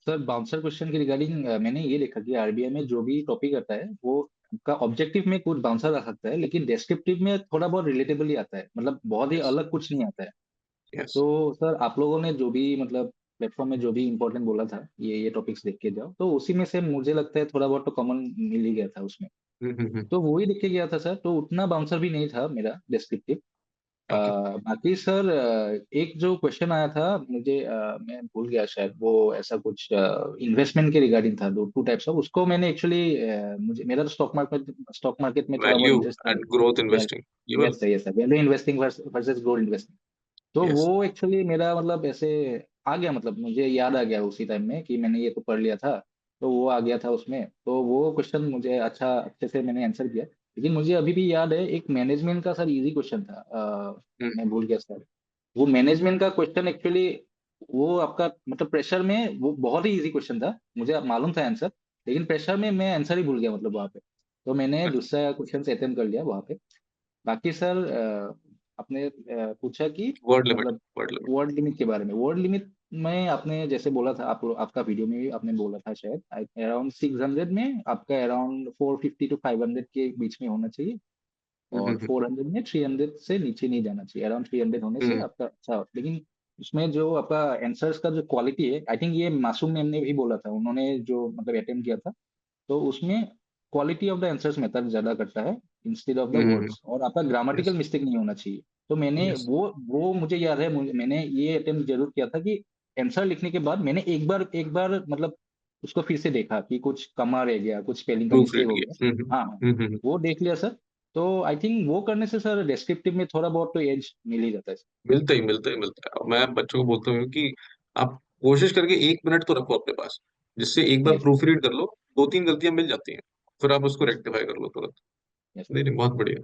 सर बाउंसर क्वेश्चन के रिगार्डिंग मैंने ये देखा कि आरबीआई में जो भी टॉपिक आता है वो का ऑब्जेक्टिव में कुछ बाउंसर आ सकता है, लेकिन डेस्क्रिप्टिव में थोड़ा बहुत रिलेटेबल ही आता है, मतलब बहुत ही
यस
अलग कुछ नहीं आता है।
यस।
तो सर आप लोगों ने जो भी मतलब प्लेटफॉर्म में जो भी इंपॉर्टेंट बोला था, ये टॉपिक्स देख के जाओ, तो उसी में से मुझे लगता है थोड़ा बहुत तो कॉमन मिल ही गया था उसमें।
हम्म।
तो वो ही देख के गया था सर, तो उतना बाउंसर भी नहीं था मेरा डिस्क्रिप्टिव।
ओके।
बाकी सर एक जो क्वेश्चन आया था मुझे, मैं भूल गया शायद, वो ऐसा कुछ इन्वेस्टमेंट के रिगार्डिंग था, दो टू टाइप्स ऑफ, उसको मैंने एक्चुअली, मुझे मेरा तो स्टॉक मार्केट में थोड़ा बहुत
वैल्यू
इंटरेस्ट था।
एंड ग्रोथ इन्वेस्टिंग, ये वाला।
Yes yes sir, value investing versus growth investing. तो वो
यस।
एक्चुअली मेरा मतलब ऐसे आ गया, मतलब मुझे याद आ गया उसी टाइम में कि मैंने ये तो पढ़ लिया था, तो वो आ गया था उसमें, तो वो क्वेश्चन मुझे अच्छा अच्छे से मैंने आंसर किया। लेकिन मुझे अभी भी याद है एक मैनेजमेंट का सर इजी क्वेश्चन था, मैं भूल गया सर। वो मैनेजमेंट का क्वेश्चन एक्चुअली, वो आपका मतलब प्रेशर में वो बहुत ही इजी क्वेश्चन था, मुझे मालूम था आंसर, लेकिन प्रेशर में मैं आंसर ही भूल गया मतलब वहां पे। तो मैंने दूसरा क्वेश्चन से अटेम्प्ट कर लिया वहां पे। बाकी सर आपने पूछा कि
वर्ड लिमिट,
मतलब
वर्ड लिमिट।
वर्ड लिमिट के बारे में। वर्ड लिमिट में आपने जैसे बोला था, आपका वीडियो में भी आपने बोला था शायद, अराउंड 600 में आपका अराउंड 450 to 500 के बीच में होना चाहिए, और 400 में 300 से नीचे नहीं जाना चाहिए, अराउंड 300 होने से
हम्म।
आपका अच्छा। लेकिन उसमें जो आपका आंसर्स का जो क्वालिटी है, आई थिंक ये मासूम मैम ने भी बोला था, उन्होंने जो मतलब अटेम्प्ट किया था, तो उसमें quality of the answers matter ज्यादा करता है इंस्टेड ऑफ द वर्ड्स, और आपका ग्रामेटिकल
यस।
मिस्टेक नहीं होना चाहिए। तो मैंने
यस।
वो मुझे याद है, मैंने ये अटेम्प्ट जरूर किया था कि आंसर लिखने के बाद मैंने एक बार मतलब उसको फिर से देखा कि कुछ कमा रह गया, कुछ स्पेलिंग का
प्रूफ
मिस्टेक
रीड
हो गया।
किया।
हाँ हाँ, वो देख लिया सर। तो आई थिंक वो करने से सर डिस्क्रिप्टिव में थोड़ा बहुत तो एज मिल ही जाता है सर।
मिलता ही मिलता ही मिलता है। और मैं बच्चों को बोलता हूँ कि आप कोशिश करके 1 मिनट तो रखो अपने पास, जिससे एक बार
यस
प्रूफ रीड कर लो, 2-3 गलतियां मिल जाती हैं, फिर आप उसको
यस
रेक्टिफाई कर लो तुरंत।
यस
नहीं नहीं, बहुत बढ़िया।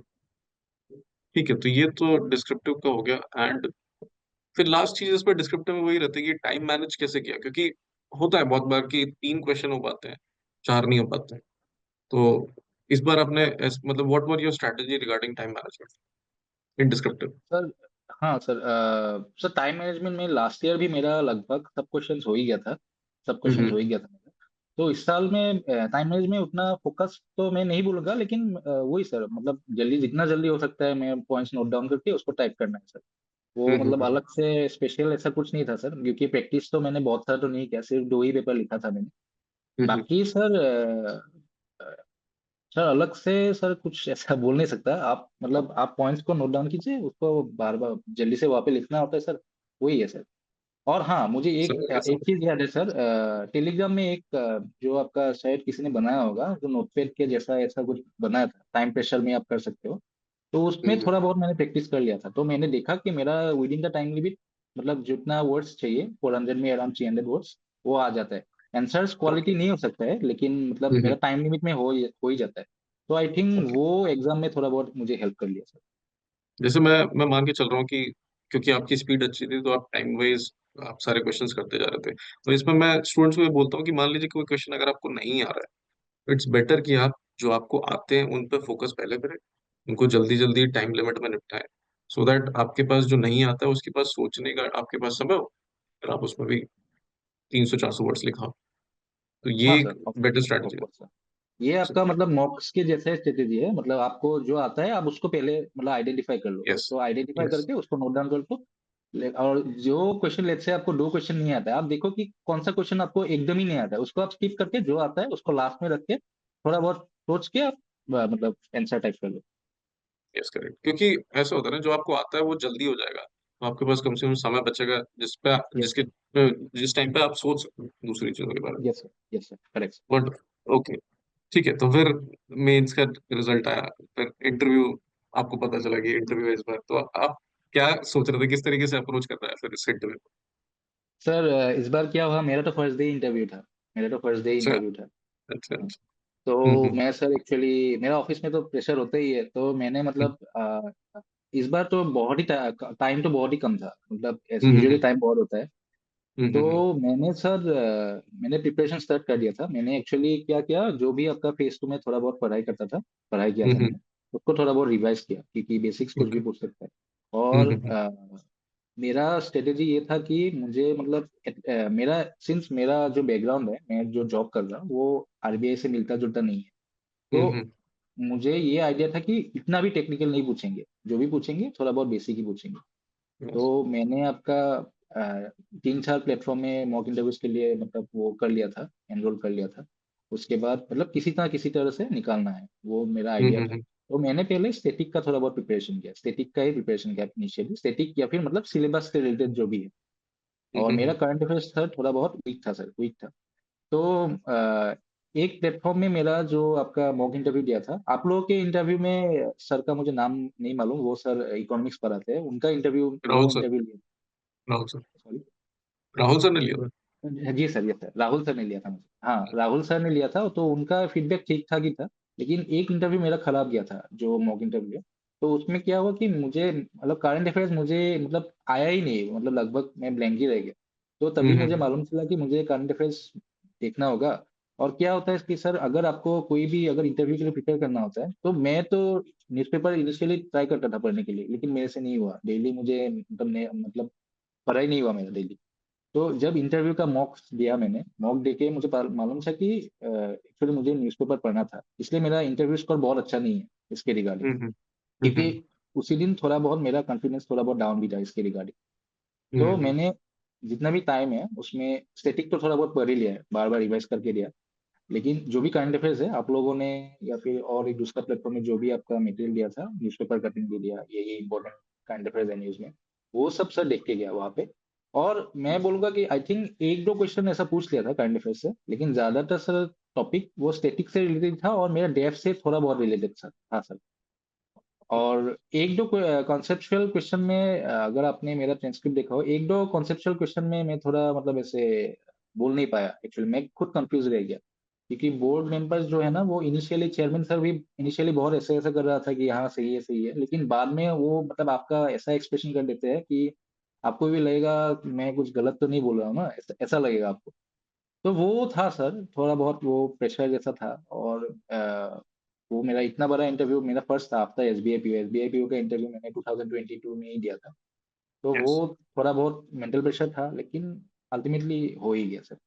ठीक है, तो ये तो डिस्क्रिप्टिव का हो गया। एंड फिर लास्ट चीज इस पर डिस्क्रिप्टिव में वही रहता है कि टाइम मैनेज कैसे किया, क्योंकि होता है बहुत बार कि 3 क्वेश्चन हो पाते हैं, 4 नहीं हो पाते हैं। तो इस बार आपने मतलब what were your strategy regarding time management in descriptive?
Sir. हाँ सर, सर टाइम मैनेजमेंट में लास्ट ईयर भी मेरा लगभग सब क्वेश्चंस हो ही गया था, सब क्वेश्चंस
हम्म।
हो ही गया था मेरा। तो इस साल में टाइम मैनेजमेंट में उतना फोकस तो मैं नहीं बोलूंगा, लेकिन वही सर, मतलब जल्दी जितना जल्दी हो सकता है मैं पॉइंट्स नोट डाउन करके उसको टाइप करना है सर। वो मतलब
हम्म।
अलग से स्पेशल ऐसा कुछ नहीं था सर, क्योंकि प्रैक्टिस तो मैंने बहुत सारा तो नहीं किया, सिर्फ दो ही पेपर लिखा था मैंने।
हम्म।
बाकी सर सर अलग से सर कुछ ऐसा बोल नहीं सकता आप, मतलब आप पॉइंट्स को नोट डाउन कीजिए, उसको बार बार जल्दी से वहां पे लिखना होता है सर, वही है सर। और हाँ, मुझे एक
सर ऐसा।
एक चीज याद है सर, टेलीग्राम में एक जो आपका शायद किसी ने बनाया होगा, जो नोटपैड के जैसा ऐसा कुछ बनाया था, टाइम प्रेशर में आप कर सकते हो। तो उसमें
हम्म।
थोड़ा बहुत मैंने प्रैक्टिस कर लिया था, तो मैंने देखा कि मेरा with in the time limit, मतलब जितना वर्ड्स चाहिए 400 में अराउंड 300 वर्ड्स, वो आ जाता है। Answers
okay.
क्वालिटी नहीं हो सकता है, लेकिन मतलब मेरा टाइम लिमिट में हो ही जाता है। तो आई थिंक
ओके।
वो एग्जाम में थोड़ा बहुत मुझे हेल्प कर लिया सर।
जैसे मैं मान के चल रहा हूँ कि क्योंकि आपकी स्पीड अच्छी थी, तो आप टाइम वाइज आप सारे क्वेश्चंस करते जा रहे थे। तो इसमें मैं स्टूडेंट्स को ये बोलता हूँ कि मान लीजिए कोई क्वेश्चन अगर आपको नहीं आ रहा है, इट्स बेटर कि आप जो आपको आते हैं उन पे फोकस पहले करें, उनको जल्दी जल्दी टाइम लिमिट में निपटाएं, सो दैट आपके पास जो नहीं आता है उसके पास सोचने का आपके पास समय हो, फिर आप उसमें भी 300-400 वर्ड्स लिखा। तो ये
हाँ
एक
सर,
बेटर
ऑफ
स्ट्रैटेजी है।
Course sir. ये आपका मतलब मॉक्स के जैसे स्ट्रेटेजी है, मतलब आपको जो आता है आप उसको पहले मतलब आइडेंटिफाई कर लो,
यस।
तो आइडेंटिफाई
यस।
करके उसको नोट डाउन कर लो। और जो क्वेश्चन लेट से आपको दो क्वेश्चन नहीं आता है, आप देखो कि कौन सा क्वेश्चन आपको एकदम ही नहीं आता है, उसको आप स्किप करके जो आता है उसको लास्ट में रख के थोड़ा बहुत सोच के आप मतलब आंसर टाइप कर लो।
यस करेक्ट, क्योंकि ऐसा होता है ना, जो आपको आता है वो जल्दी हो जाएगा, तो आपके पास कम से कम समय बचेगा
यस
जिसके जिस टाइम पे आप सोच सकते हो दूसरी चीजों के बारे में।
Yes sir, yes sir, correct.
But okay, ठीक है। तो फिर मेंस का रिजल्ट आया, फिर इंटरव्यू, आपको पता चला कि इंटरव्यू है इस बार, तो आप क्या सोच रहे थे, किस तरीके से अप्रोच कर रहा है फिर इस इंटरव्यू को?
सर इस बार क्या हुआ, मेरा तो फर्स्ट डे इंटरव्यू था, मेरा तो फर्स्ट डे
अच्छा।
इंटरव्यू था।
अच्छा।
हाँ।
अच्छा।
तो
हम्म।
मैं सर एक्चुअली मेरा ऑफिस में तो प्रेशर होता ही है, तो मैंने मतलब इस बार तो बहुत ही टाइम तो बहुत ही कम था, मतलब यूजुअली
हम्म।
टाइम बहुत होता है। तो
हम्म।
मैंने सर मैंने प्रिपरेशन स्टार्ट कर दिया था। मैंने एक्चुअली क्या किया, जो भी आपका फेस टू में थोड़ा बहुत पढ़ाई करता था, पढ़ाई किया था
हम्म।
मैंने, उसको थोड़ा बहुत रिवाइज किया, क्योंकि बेसिक्स कुछ भी
ओके।
पूछ सकता है। और मेरा स्ट्रेटेजी ये था कि मुझे मतलब मेरा सिंस मेरा जो बैकग्राउंड है, मैं जो जॉब कर रहा हूँ वो आरबीआई से मिलता जुलता नहीं है। तो
हम्म।
मुझे ये आइडिया था कि इतना भी टेक्निकल नहीं पूछेंगे, जो भी पूछेंगे थोड़ा बहुत बेसिक ही पूछेंगे।
यस।
तो मैंने आपका 3-4 प्लेटफॉर्म में मॉक इंटरव्यूज के लिए मतलब वो कर लिया था, एनरोल कर लिया था। उसके बाद मतलब किसी तरह से निकालना है, वो मेरा आइडिया था। तो मैंने पहले स्टैटिक का थोड़ा बहुत प्रिपरेशन किया, स्टैटिक का ही प्रिपरेशन किया इनिशियली, स्टैटिक या फिर मतलब सिलेबस से रिलेटेड जो भी है। और मेरा
हम्म।
करंट अफेयर्स था थोड़ा बहुत वीक था सर, वीक था। तो एक प्लेटफॉर्म में मेरा जो आपका मॉक इंटरव्यू दिया था, आप लोगों के इंटरव्यू में सर का मुझे नाम नहीं मालूम, वो सर इकोनॉमिक्स पढ़ाते हैं, उनका इंटरव्यू,
राहुल
वो
सर।
इंटरव्यू लिया।
Rahul sir.
Sorry.
Rahul sir ने लिया था।
जी सर, ये सर राहुल सर ने लिया था मुझे, हाँ राहुल सर ने लिया था, तो उनका फीडबैक ठीक ठाक ही था। लेकिन एक इंटरव्यू मेरा खराब गया था, जो मॉक इंटरव्यू है। तो उसमें क्या हुआ कि मुझे मतलब करंट अफेयर्स मुझे मतलब आया ही नहीं, मतलब लगभग मैं ब्लैंक ही रह गया। तो तभी मुझे
हम्म।
मालूम चला कि मुझे करंट अफेयर्स देखना होगा। और क्या होता है कि सर अगर आपको कोई भी अगर इंटरव्यू के लिए प्रिपेयर करना होता है, तो मैं तो न्यूज़पेपर इनिशियली ट्राई करता था पढ़ने के लिए, लेकिन मेरे से नहीं हुआ डेली, मुझे मतलब पढ़ा ही नहीं हुआ मेरा डेली। तो जब इंटरव्यू का मॉक दिया मैंने, मॉक देके मुझे मालूम था कि एक्चुअली मुझे न्यूज़पेपर पढ़ना था, इसलिए मेरा इंटरव्यू स्कोर बहुत अच्छा नहीं है इसके रिगार्डिंग।
हम्म।
क्योंकि
हम्म।
उसी दिन थोड़ा बहुत मेरा कॉन्फिडेंस थोड़ा बहुत डाउन भी था इसके रिगार्डिंग। तो
हम्म।
मैंने जितना भी टाइम है उसमें स्टैटिक तो थोड़ा बहुत पढ़ ही लिया है, बार बार रिवाइज करके दिया। लेकिन जो भी करंट अफेयर्स है आप लोगों ने, या फिर और एक दूसरा प्लेटफॉर्म में जो भी आपका मटेरियल दिया था, न्यूज़पेपर कटिंग भी दिया, यही इंपॉर्टेंट करंट अफेयर्स है न्यूज में, वो सब सर देख के गया वहां पे। और मैं बोलूंगा कि आई थिंक एक दो क्वेश्चन ऐसा पूछ लिया था करंट अफेयर से, लेकिन ज्यादातर सर टॉपिक वो स्टैटिक से रिलेटेड था, और मेरा डेफ से थोड़ा बहुत रिलेटेड था सर। और एक दो कॉन्सेप्चुअल क्वेश्चन में अगर आपने मेरा ट्रांसक्रिप्ट देखा हो, एक दो कॉन्सेप्चुअल क्वेश्चन में मैं थोड़ा मतलब ऐसे बोल नहीं पाया, एक्चुअली मैं खुद कंफ्यूज रह गया। क्योंकि बोर्ड मेंबर्स जो है ना, वो इनिशियली चेयरमैन सर भी इनिशियली बहुत ऐसे ऐसा कर रहा था कि हाँ सही है सही है, लेकिन बाद में वो मतलब आपका ऐसा एक्सप्रेशन कर देते हैं कि आपको भी लगेगा कि मैं कुछ गलत तो नहीं बोल रहा हूँ ना, ऐसा लगेगा आपको। तो वो था सर थोड़ा बहुत वो प्रेशर जैसा था। और वो मेरा इतना बड़ा इंटरव्यू, मेरा फर्स्ट था आफ्टर एसबीआई पीओ का इंटरव्यू मैंने 2022 में ही दिया था। तो वो
यस।
थोड़ा बहुत मेंटल प्रेशर था, लेकिन अल्टीमेटली हो ही गया सर।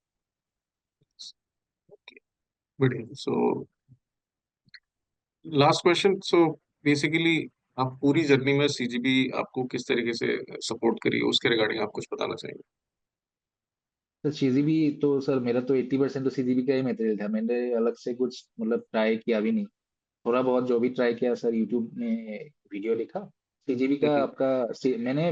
बढ़िया। So last question. So basically आप पूरी जर्नी में सीजीबी आपको किस तरीके से सपोर्ट करी है, उसके रिगार्डिंग आप कुछ बताना चाहेंगे?
तो सीजीबी तो सर मेरा तो 80% तो सीजीबी का ही मटेरियल था, मैंने अलग से कुछ मतलब ट्राई किया भी नहीं। थोड़ा बहुत जो भी ट्राई किया सर, यूट्यूब में वीडियो देखा। सीजीबी का
हम्म।
आपका मैंने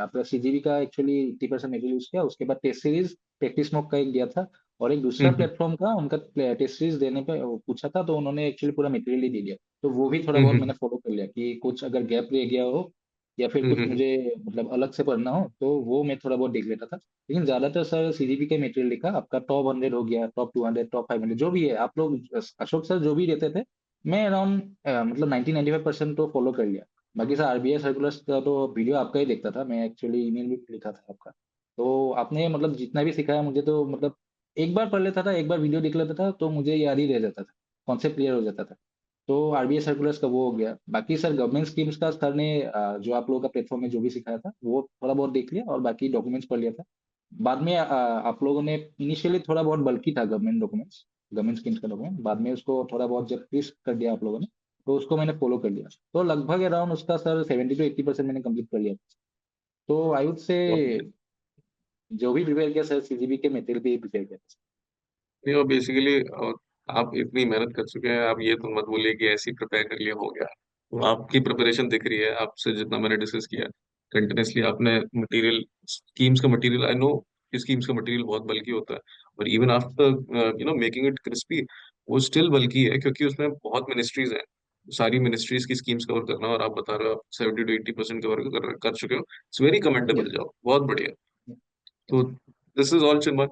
आपका सीजीबी का एक्चुअली 80% मटेरियल यूज किया, उसके बाद टेस्ट सीरीज प्रैक्टिस मॉक का एक दिया था। और एक दूसरा
हम्म।
प्लेटफॉर्म का उनका टेस्ट सीरीज देने पे वो पूछा था, तो उन्होंने एक्चुअली पूरा मटेरियल ही दे दिया। तो वो भी थोड़ा बहुत
हम्म।
मैंने फॉलो कर लिया कि कुछ अगर गैप रह गया हो, या फिर कुछ
हम्म।
मुझे मतलब अलग से पढ़ना हो, तो वो मैं थोड़ा बहुत देख लेता था। लेकिन ज्यादातर सर सीजीपी का मटेरियल लिखा, आपका टॉप 100 हो गया, टॉप 200, टॉप 500 जो भी है आप लोग, अशोक सर जो भी देते थे, मैं अराउंड मतलब 90-95% तो फॉलो कर लिया। बाकी सर आरबीआई सर्कुलर्स का तो वीडियो आपका ही देखता था मैं, एक्चुअली ईमेल भी लिखा था आपका। तो आपने मतलब जितना भी सिखाया मुझे, तो मतलब एक बार पढ़ लेता था, एक बार वीडियो देख लेता था, तो मुझे याद ही रह जाता था, कॉन्सेप्ट क्लियर हो जाता था। तो आरबीआई सर्कुलर्स का वो हो गया। बाकी सर गवर्नमेंट स्कीम्स का सर ने जो आप लोगों का प्लेटफॉर्म में जो भी सिखाया था, वो थोड़ा बहुत देख लिया, और बाकी डॉक्यूमेंट्स पढ़ लिया था। बाद में आप लोगों ने इनिशियली थोड़ा बहुत बल्कि था गवर्नमेंट डॉक्यूमेंट्स, गवर्नमेंट स्कीम्स का डॉक्यूमेंट, बाद में उसको थोड़ा बहुत जब ट्विस्ट कर दिया आप लोगों ने, तो उसको मैंने फॉलो कर लिया। तो लगभग अराउंड उसका सर 70 to 80% मैंने कंप्लीट कर लिया। तो आई वुड से
बहुत बढ़िया।
जो भी प्रिपेयर किया सर, सीजीबी के मेटेरियल पे ही प्रिपेयर किया था।
नहीं, और बेसिकली आप इतनी मेहनत कर चुके हैं, आप ये तो मत बोलिए कि ऐसे ही प्रिपेयर कर लिया हो गया। तो आपकी प्रिपरेशन दिख रही है आपसे, जितना मैंने डिस्कस किया कंटिन्यूसली आपने मटेरियल, स्कीम्स का मटेरियल, आई नो कि स्कीम्स का मटेरियल बहुत बल्कि होता है, और even after making it crispy, वो स्टिल बल्कि है, क्योंकि उसमें बहुत मिनिस्ट्रीज हैं। सारी मिनिस्ट्रीज की स्कीम्स कवर करना, और आप बता रहे हो आप 70 to 80% कवर कर चुके हो। It's very commendable
yes.
Job, बहुत बढ़िया।
Yes.
So this is all, Chinmay.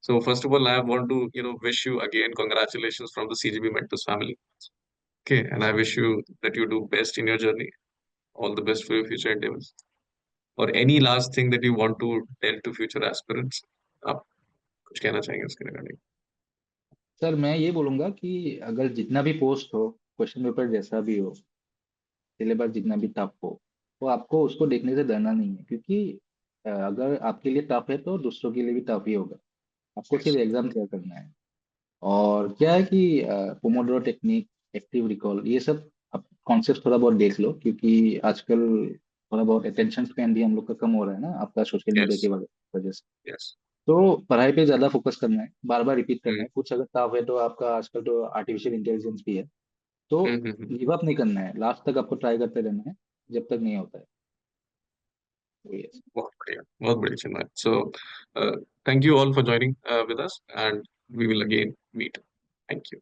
So first of all, I want to, wish you again congratulations from the CGB Mentors family. Okay, and I wish you that you do best in your journey. All the best for your future endeavors. Or any last thing that you want to tell to future aspirants? आप कुछ कहना चाहेंगे उसके regarding?
Sir मैं ये बोलूंगा कि अगर जितना भी पोस्ट हो, क्वेश्चन पेपर जैसा भी हो, सिलेबस जितना भी टफ हो, तो आपको उसको देखने से डरना नहीं है। क्योंकि अगर आपके लिए टफ है, तो दूसरों के लिए भी टफ ही होगा। आपको
Yes.
सिर्फ एग्जाम क्लियर करना है। और क्या है कि पोमोडोरो टेक्निक, एक्टिव रिकॉल, ये सब आप कॉन्सेप्ट थोड़ा बहुत देख लो, क्योंकि आजकल थोड़ा बहुत अटेंशन स्पैन भी हम लोग का कम हो रहा है ना, आपका सोशल मीडिया की
Yes.
वजह से।
Yes.
तो पढ़ाई पे ज्यादा फोकस करना है, बार बार रिपीट करना
Hmm.
है। कुछ अगर टफ है तो आपका आजकल तो आर्टिफिशियल इंटेलिजेंस भी है, तो
हम्म।
गिव अप नहीं करना है, लास्ट तक आपको ट्राई करते रहना है जब तक नहीं होता है। यस।
बहुत बढ़िया Chinmay. So thank you all for joining with us and we will again meet. Thank you.